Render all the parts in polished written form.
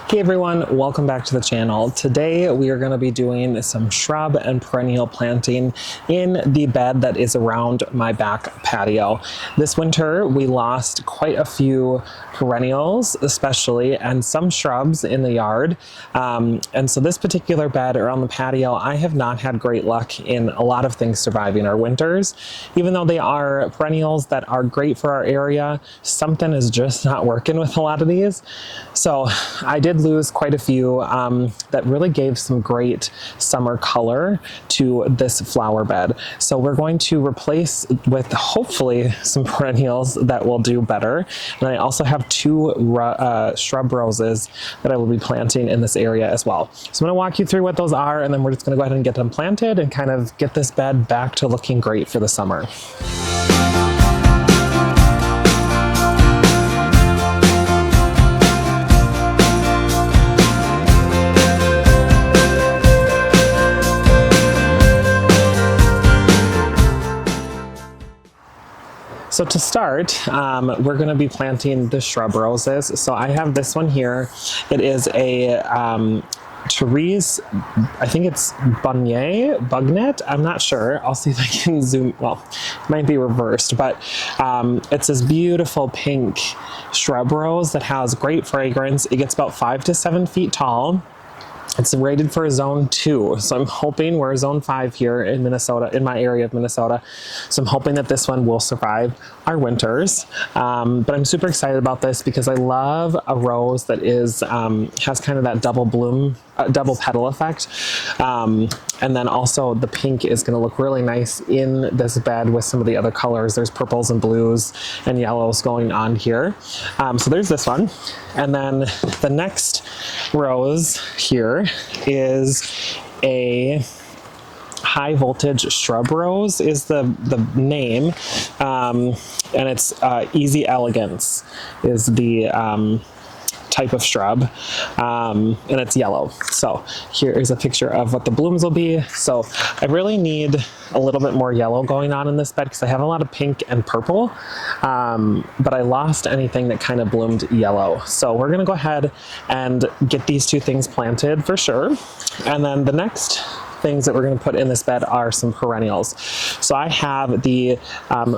Hey everyone, welcome back to the channel. Today we are going to be doing some shrub and perennial planting in the bed that is around my back patio. This winter we lost quite a few perennials especially and some shrubs in the yard. And so this particular bed around the patio, I have not had great luck in a lot of things surviving our winters. Even though they are perennials that are great for our area, something is just not working with a lot of these. So I did lose quite a few that really gave some great summer color to this flower bed. So we're going to replace with hopefully some perennials that will do better. And I also have two shrub roses that I will be planting in this area as well. So I'm going to walk you through what those are, and then we're just going to go ahead and get them planted and kind of get this bed back to looking great for the summer. So to start, we're going to be planting the shrub roses. So I have this one here. It is a Therese, I think it's Bugnet. I'm not sure. I'll see if I can zoom. Well, it might be reversed, but it's this beautiful pink shrub rose that has great fragrance. It gets about 5 to 7 feet tall. It's rated for a zone 2, so I'm hoping we're zone 5 here in Minnesota, in my area of Minnesota. So I'm hoping that this one will survive our winters. But I'm super excited about this because I love a rose that is has kind of that double bloom, double petal effect. And then also the pink is going to look really nice in this bed with some of the other colors. There's purples and blues and yellows going on here. So there's this one. And then the next rose here is a high voltage shrub rose is the name. And it's Easy Elegance is the type of shrub, and it's yellow. So here is a picture of what the blooms will be. So I really need a little bit more yellow going on in this bed because I have a lot of pink and purple, but I lost anything that kind of bloomed yellow. So we're gonna go ahead and get these two things planted for sure. And then the next things that we're going to put in this bed are some perennials. So I have the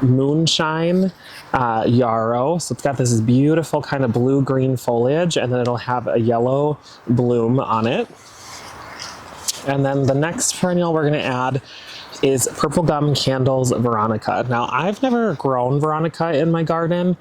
Moonshine Yarrow. So it's got this beautiful kind of blue-green foliage, and then it'll have a yellow bloom on it. And then the next perennial we're going to add is Purple Gum Candles Veronica. Now, I've never grown Veronica in my garden,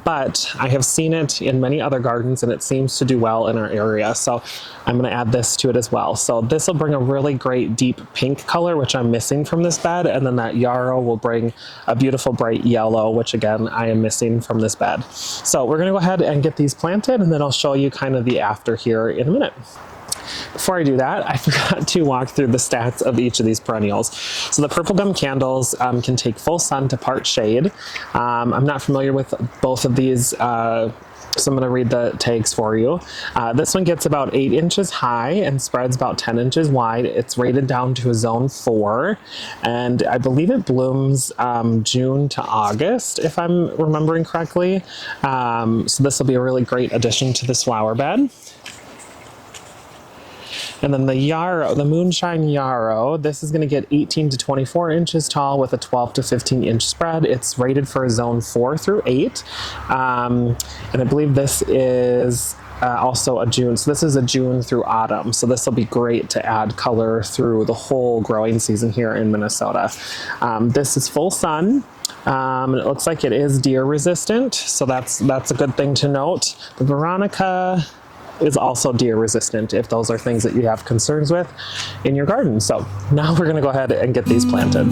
but I have seen it in many other gardens and it seems to do well in our area. So I'm going to add this to it as well. So this will bring a really great deep pink color, which I'm missing from this bed. And then that Yarrow will bring a beautiful bright yellow, which again, I am missing from this bed. So we're going to go ahead and get these planted, and then I'll show you kind of the after here in a minute. Before I do that, I forgot to walk through the stats of each of these perennials. So the purple gum candles can take full sun to part shade. I'm not familiar with both of these, so I'm going to read the tags for you. This one gets about 8 inches high and spreads about 10 inches wide. It's rated down to a zone 4, and I believe it blooms June to August, if I'm remembering correctly. So this will be a really great addition to this flower bed. And then the Yarrow, the Moonshine Yarrow, this is going to get 18 to 24 inches tall with a 12 to 15 inch spread. It's rated for a zone 4 through 8. And I believe this is also a June. So this is a June through autumn. So this will be great to add color through the whole growing season here in Minnesota. This is full sun. And it looks like it is deer resistant. So that's a good thing to note. The Veronica is also deer resistant if those are things that you have concerns with in your garden. So now we're going to go ahead and get these planted.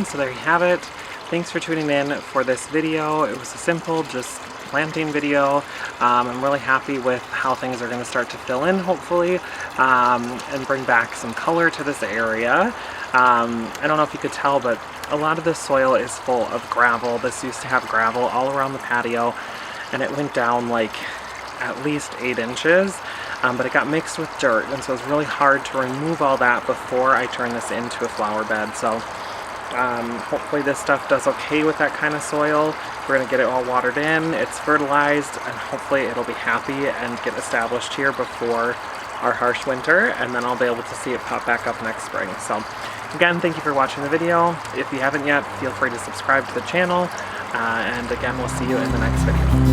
so there you have it. Thanks for tuning in for this video. It was a simple, just planting video. I'm really happy with how things are going to start to fill in, hopefully, and bring back some color to this area. I don't know if you could tell, but a lot of this soil is full of gravel. This used to have gravel all around the patio, and it went down like at least 8 inches, but it got mixed with dirt, and so it's really hard to remove all that before I turn this into a flower bed. So hopefully this stuff does okay with that kind of soil. We're going to get it all watered in, it's fertilized, and hopefully it'll be happy and get established here before our harsh winter, and then I'll be able to see it pop back up next spring. So again, thank you for watching the video. If you haven't yet, feel free to subscribe to the channel, and again, we'll see you in the next video.